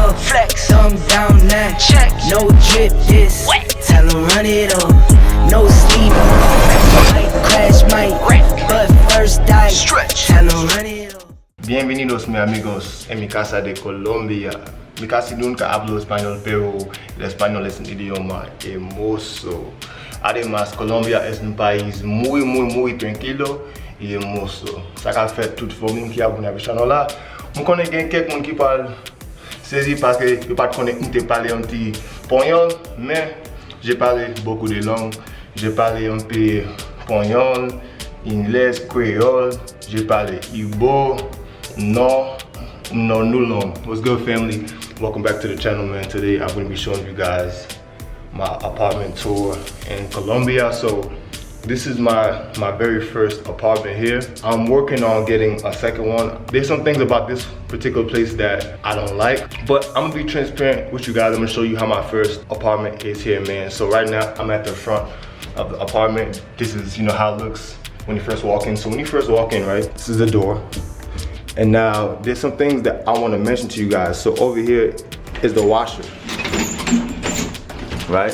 up, flex, thumb down now. Check, no drip this. Wet. Tell them run it up, no sleep. Might crash, might wreck, but first die. Stretch, tell them run it up. Bienvenidos mis amigos en mi casa de Colombia. Mi casi nunca hablo español, pero el español es un idioma hermoso. Además, Colombia es un país muy tranquilo y hermoso. Ça a fait toute famille qui a venu avec nous là. On connaît quelqu'un qui parle saisi parce que je ne connais pas parler un petit espagnol, mais j'ai parlé beaucoup de langues. J'ai parlé un peu espagnol, anglais, créole. J'ai parlé Igbo, no long. What's good, family? Welcome back to the channel, man. Today I'm going to be showing you guys my apartment tour in Colombia. So this is my very first apartment here. I'm working on getting a second one. There's some things about this particular place that I don't like, but I'm gonna be transparent with you guys. I'm gonna show you how my first apartment is here, man. So right now I'm at the front of the apartment. This is, how it looks when you first walk in. So when you first walk in, right, this is the door. And now there's some things that I want to mention to you guys. So over here is the washer, right?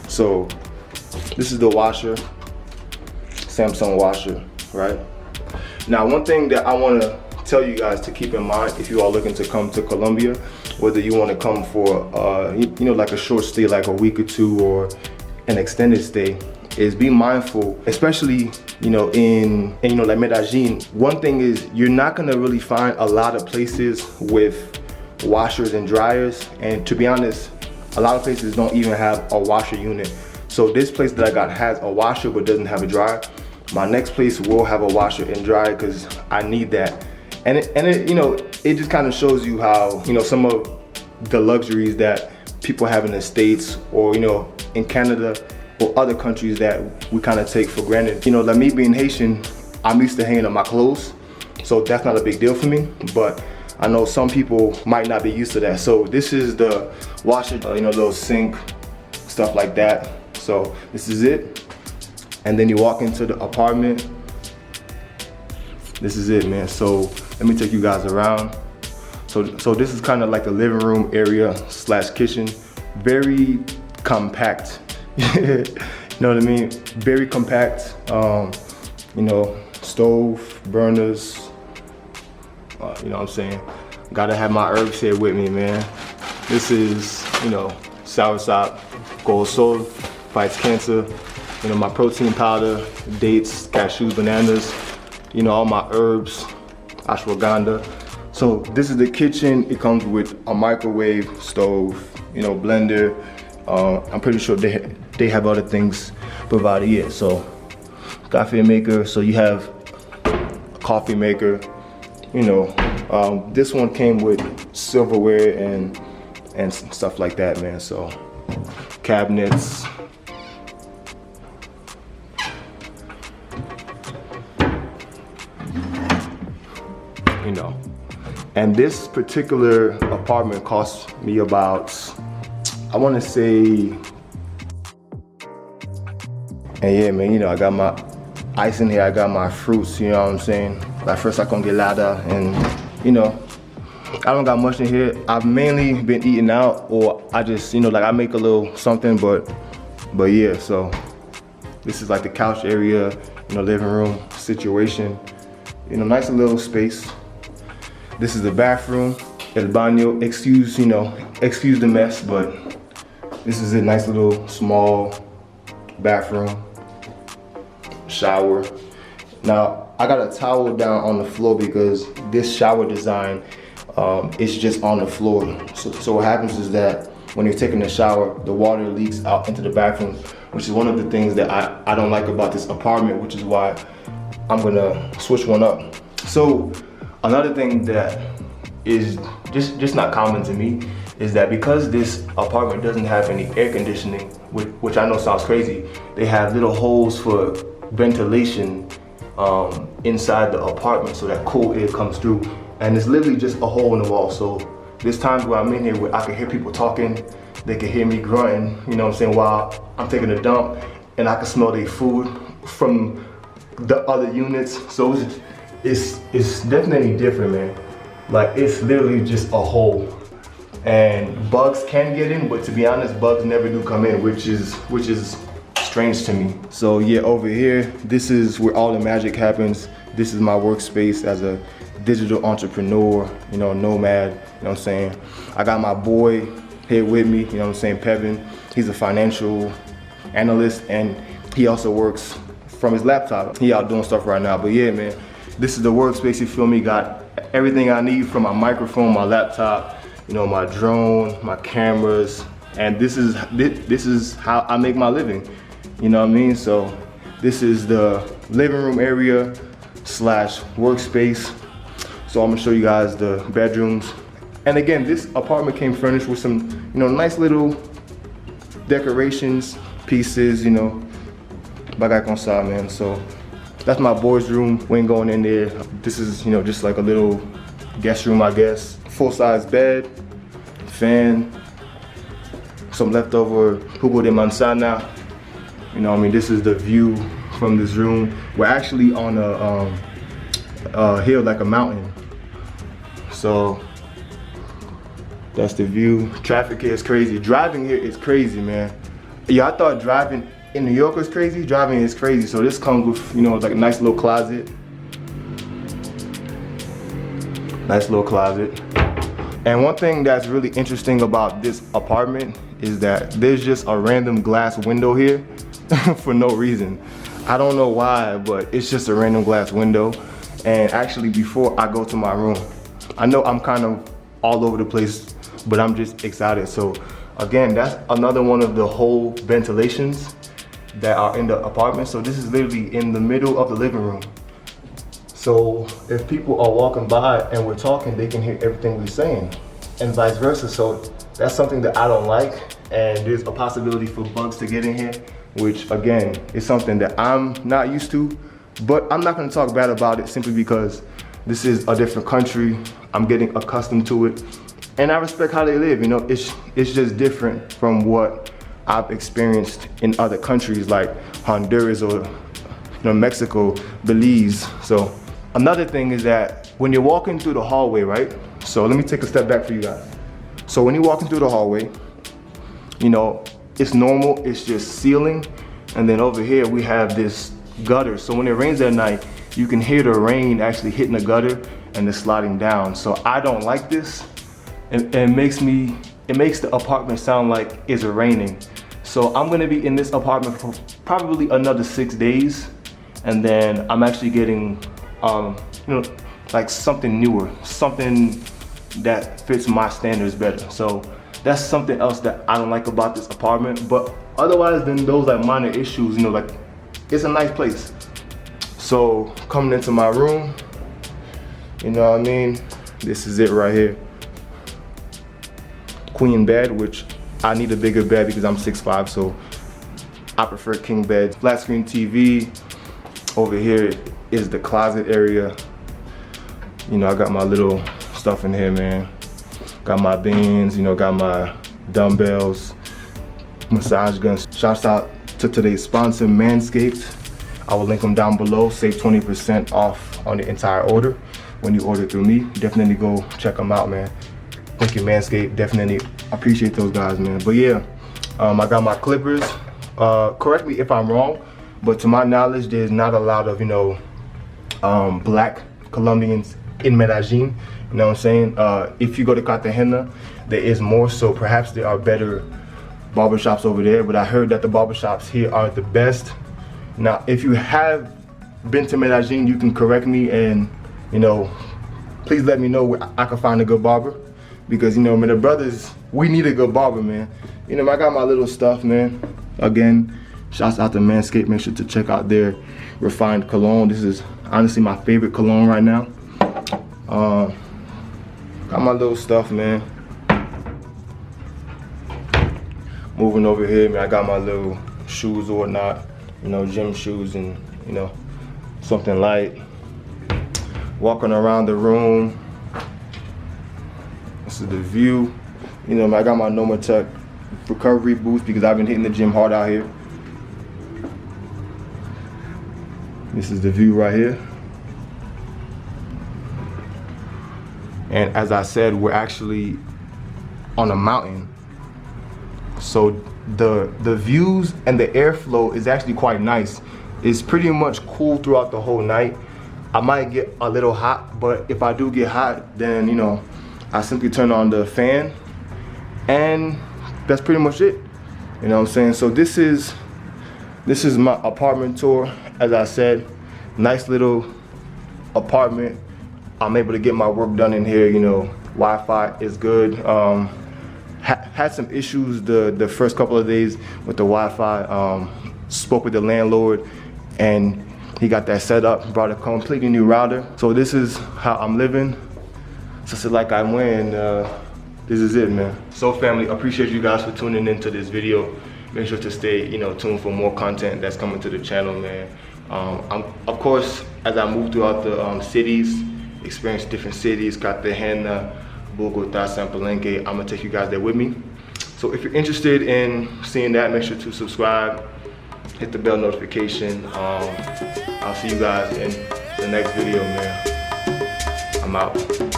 So this is the washer, Samsung washer, right? Now one thing that I want to tell you guys to keep in mind if you are looking to come to Colombia, whether you want to come for like a short stay, like a week or two, or an extended stay, is be mindful, especially in like Medellin. One thing is you're not gonna really find a lot of places with washers and dryers, and to be honest, a lot of places don't even have a washer unit. So this place that I got has a washer but doesn't have a dryer. My next place will have a washer and dryer because I need that. And it just kind of shows you how some of the luxuries that people have in the States or in Canada or other countries that we kind of take for granted. Like me being Haitian, I'm used to hanging up my clothes, so that's not a big deal for me. But I know some people might not be used to that. So this is the washer, little sink, stuff like that. So this is it. And then you walk into the apartment. This is it, man. So let me take you guys around. So this is kind of like the living room area / kitchen. Very compact. You know what I mean? Very compact. Stove, burners. You know what I'm saying? Gotta have my herbs here with me, man. This is, soursop, gold sol, fights cancer. My protein powder, dates, cashews, bananas. All my herbs, ashwagandha. So this is the kitchen. It comes with a microwave, stove, blender. I'm pretty sure they have other things provided here. So coffee maker. So you have a coffee maker. This one came with silverware and stuff like that, man. So cabinets. And this particular apartment cost me about, I want to say, and yeah, man, I got my ice in here, I got my fruits, you know what I'm saying? Like first I come get ladder, and I don't got much in here. I've mainly been eating out, or I just, like I make a little something, but yeah, so this is like the couch area, living room situation, nice little space. This is the bathroom, el baño. Excuse the mess, but this is a nice little small bathroom, shower. Now I got a towel down on the floor because this shower design is just on the floor. So what happens is that when you're taking a shower, the water leaks out into the bathroom, which is one of the things that I don't like about this apartment, which is why I'm gonna switch one up. So another thing that is just not common to me is that because this apartment doesn't have any air conditioning, which I know sounds crazy, they have little holes for ventilation inside the apartment so that cool air comes through. And it's literally just a hole in the wall. So there's times where I'm in here where I can hear people talking, they can hear me grunting, while I'm taking a dump, and I can smell their food from the other units. So it's definitely different, man. Like, it's literally just a hole and bugs can get in, but to be honest, bugs never do come in, which is strange to me. So yeah, over here, this is where all the magic happens. This is my workspace as a digital entrepreneur, you know, nomad, you know what I'm saying? I got my boy here with me, you know what I'm saying, Pevin. He's a financial analyst and he also works from his laptop. He out doing stuff right now, but yeah, man, this is the workspace, you feel me? Got everything I need from my microphone, my laptop, you know, my drone, my cameras, and this is how I make my living, you know what I mean? So this is the living room area slash workspace. So I'm gonna show you guys the bedrooms. And again, this apartment came furnished with some, you know, nice little decorations, pieces, you know, bagay kon sa, man. So that's my boys' room. We ain't going in there. This is, you know, just like a little guest room, I guess. Full-size bed, fan, some leftover jugo de manzana. You know what I mean? This is the view from this room. We're actually on a hill, like a mountain. So that's the view. Traffic here is crazy. Driving here is crazy, man. Yeah, I thought driving in New York was crazy. Driving is crazy. So this comes with, you know, like a nice little closet. Nice little closet. And one thing that's really interesting about this apartment is that there's just a random glass window here for no reason. I don't know why, but it's just a random glass window. And actually, before I go to my room, I know I'm kind of all over the place, but I'm just excited. So again, that's another one of the whole ventilations that are in the apartment. So this is literally in the middle of the living room. So if people are walking by and we're talking, they can hear everything we're saying, and vice versa. So that's something that I don't like, and there's a possibility for bugs to get in here, which again is something that I'm not used to. But I'm not gonna talk bad about it simply because this is a different country. I'm getting accustomed to it, and I respect how they live. You know, it's just different from what I've experienced in other countries like Honduras or, you know, Mexico, Belize. So another thing is that when you're walking through the hallway, right? So let me take a step back for you guys. So when you're walking through the hallway, you know, it's normal, it's just ceiling, and then over here we have this gutter. So when it rains at night, you can hear the rain actually hitting the gutter and it's sliding down. So I don't like this. It makes the apartment sound like it's raining. So I'm gonna be in this apartment for probably another 6 days, and then I'm actually getting, you know, like something newer, something that fits my standards better. So that's something else that I don't like about this apartment. But otherwise than those like minor issues, you know, like it's a nice place. So coming into my room, you know what I mean? This is it right here. Queen bed, which I need a bigger bed because I'm 6'5", so I prefer king bed. Flat screen TV. Over here is the closet area. You know, I got my little stuff in here, man. Got my beans, you know, got my dumbbells, massage guns. Shouts out to today's sponsor, Manscaped. I will link them down below. Save 20% off on the entire order when you order through me. Definitely go check them out, man. Thank you, Manscaped. Definitely appreciate those guys, man. But yeah, I got my clippers. Correct me if I'm wrong, but to my knowledge, there's not a lot of, you know, black Colombians in Medellin. You know what I'm saying? If you go to Cartagena, there is more, so perhaps there are better barbershops over there, but I heard that the barbershops here are the best. Now, if you have been to Medellin, you can correct me and, you know, please let me know where I can find a good barber, because, you know, man, the brothers, we need a good barber, man. You know, I got my little stuff, man. Again, shouts out to Manscaped. Make sure to check out their refined cologne. This is honestly my favorite cologne right now. Got my little stuff, man. Moving over here, man, I got my little shoes or whatnot, you know, gym shoes and, you know, something light. Walking around the room. This is the view. You know, I got my Nomatech recovery boots because I've been hitting the gym hard out here. This is the view right here. And as I said, we're actually on a mountain. So the views and the airflow is actually quite nice. It's pretty much cool throughout the whole night. I might get a little hot, but if I do get hot, then you know, I simply turn on the fan, and that's pretty much it. You know what I'm saying? So this is my apartment tour. As I said, nice little apartment. I'm able to get my work done in here. You know, Wi-Fi is good. Had some issues the first couple of days with the Wi-Fi. Spoke with the landlord, and he got that set up, brought a completely new router. So this is how I'm living. So it's like I win. This is it, man. So family, appreciate you guys for tuning into this video. Make sure to stay, you know, tuned for more content that's coming to the channel, man. Of course, as I move throughout the cities, experience different cities, Cartagena, Bogota, San Palenque, I'm gonna take you guys there with me. So if you're interested in seeing that, make sure to subscribe, hit the bell notification. I'll see you guys in the next video, man. I'm out.